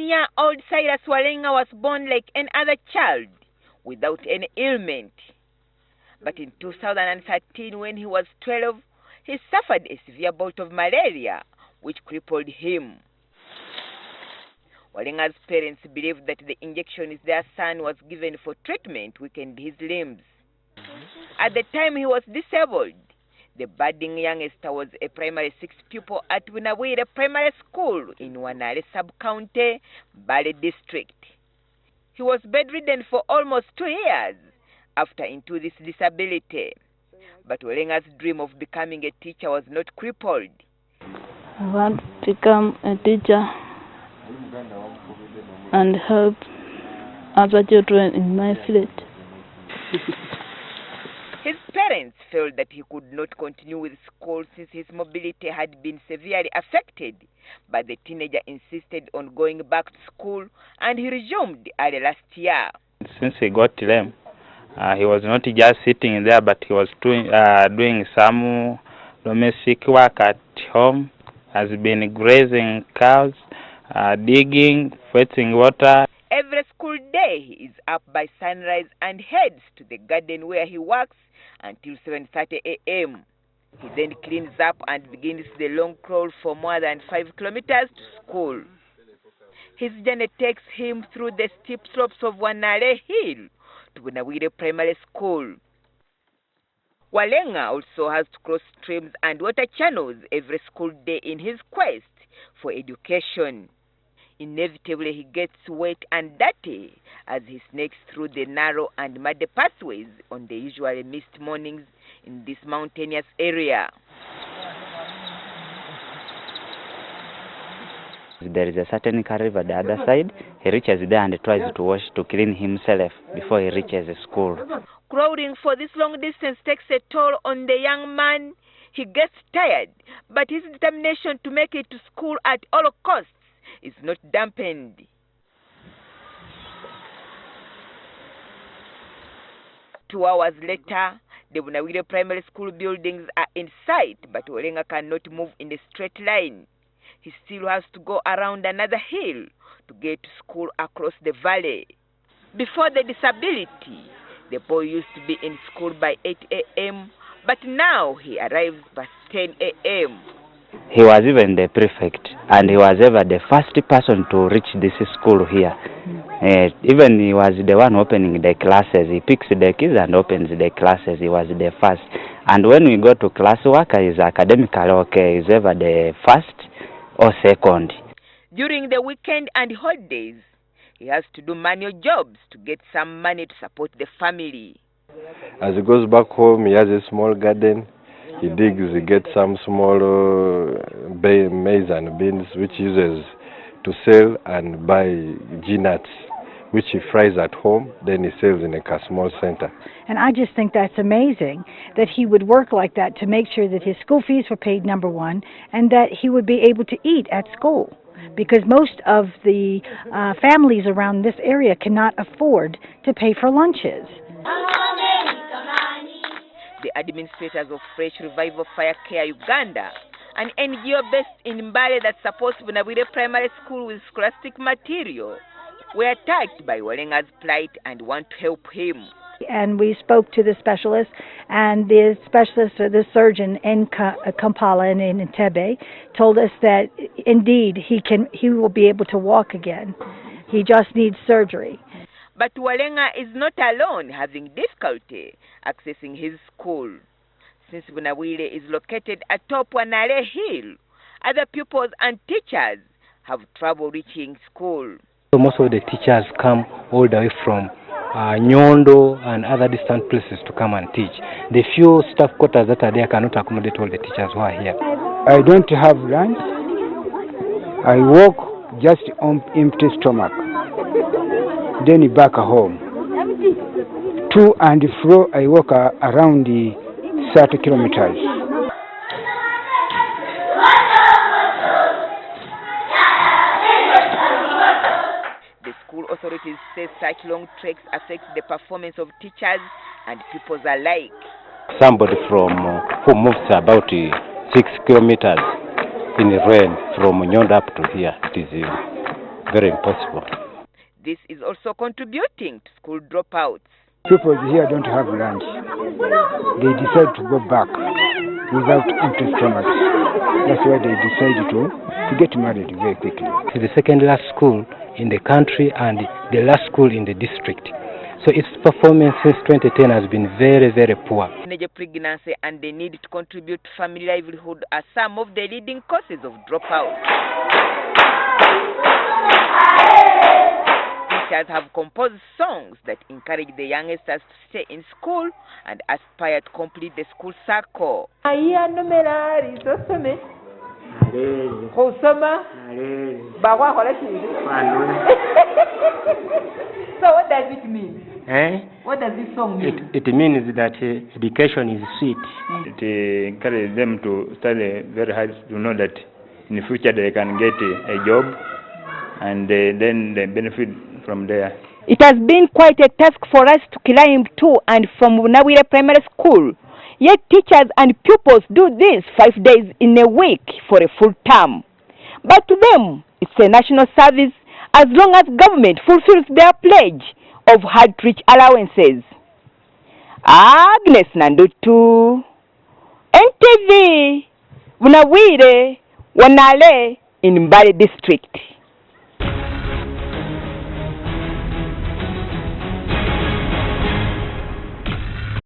13-year-old Silus Walenga was born like any other child, without any ailment. But in 2013, when he was 12, he suffered a severe bout of malaria, which crippled him. Walenga's parents believed that the injections their son was given for treatment weakened his limbs. At the time he was disabled, the budding youngster was a primary 6 pupil at Bududa Primary School in Wanale Sub-County, Mbale District. He was bedridden for almost 2 years after into this disability. But Walenga's dream of becoming a teacher was not crippled. I want to become a teacher and help other children in my village. His parents felt that he could not continue with school since his mobility had been severely affected, but the teenager insisted on going back to school, and he resumed early last year. Since he got lame, he was not just sitting there, but he was doing some domestic work at home. Has been grazing cows, digging, fetching water. Every school day, he is up by sunrise and heads to the garden where he works until 7:30 a.m. He then cleans up and begins the long crawl for more than 5 kilometers to school. His journey takes him through the steep slopes of Wanale Hill to Bududa Primary School. Walenga also has to cross streams and water channels every school day in his quest for education. Inevitably, he gets wet and dirty as he snakes through the narrow and muddy pathways on the usually mist mornings in this mountainous area. There is a certain river at the other side. He reaches there and tries to clean himself before he reaches the school. Crawling for this long distance takes a toll on the young man. He gets tired, but his determination to make it to school at all costs is not dampened. Two hours later, the Bududa Primary School buildings are in sight, but Walenga cannot move in a straight line. He still has to go around another hill to get to school across the valley. Before the disability, the boy used to be in school by 8 a.m., but now he arrives by 10 a.m. He was even the prefect, and he was ever the first person to reach this school here. Even he was the one opening the classes. He picks the keys and opens the classes. He was the first. And when we go to classwork, he's academically okay. He's ever the first or second. During the weekend and holidays, he has to do manual jobs to get some money to support the family. As he goes back home, he has a small garden. He digs, he gets some small maize and beans, which he uses to sell and buy nuts, which he fries at home, then he sells in a small center. And I just think that's amazing that he would work like that to make sure that his school fees were paid, number one, and that he would be able to eat at school. Because most of the families around this area cannot afford to pay for lunches. The administrators of Fresh Revival Fire Care Uganda, an NGO based in Mbale that supports Bududa Primary School with scholastic material, were touched by Walenga's plight and want to help him. And we spoke to the specialist, and the specialist, the surgeon in Kampala and in Entebbe, told us that indeed he will be able to walk again. He just needs surgery. But Walenga is not alone having difficulty accessing his school. Since Bududa is located atop Wanale Hill, other pupils and teachers have trouble reaching school. So most of the teachers come all the way from Nyondo and other distant places to come and teach. The few staff quarters that are there cannot accommodate all the teachers who are here. I don't have lunch. I walk just on empty stomach. Then back home. To and fro, I walk around the 30 kilometers. The school authorities say such long treks affect the performance of teachers and pupils alike. Somebody who moves about 6 kilometers in the rain from Nyondo up to here, it is very impossible. This is also contributing to school dropouts. People here don't have lunch. They decide to go back without empty stomachs. That's why they decide to get married very quickly. It's the second last school in the country and the last school in the district. So its performance since 2010 has been very, very poor. Teenage pregnancy and the need to contribute to family livelihood are some of the leading causes of dropout. Teachers have composed songs that encourage the youngsters to stay in school and aspire to complete the school circle. So what does it mean? What does this song mean? It means that education is sweet. It encourages them to study very hard to know that in the future they can get a job and then they benefit from there. It has been quite a task for us to climb to and from Nawire Primary School. Yet teachers and pupils do this 5 days in a week for a full term. But to them, it's a national service as long as government fulfills their pledge of hard-to-reach allowances. Agnes Nandutu, NTV, Bunawire, Wanale in Mbale district.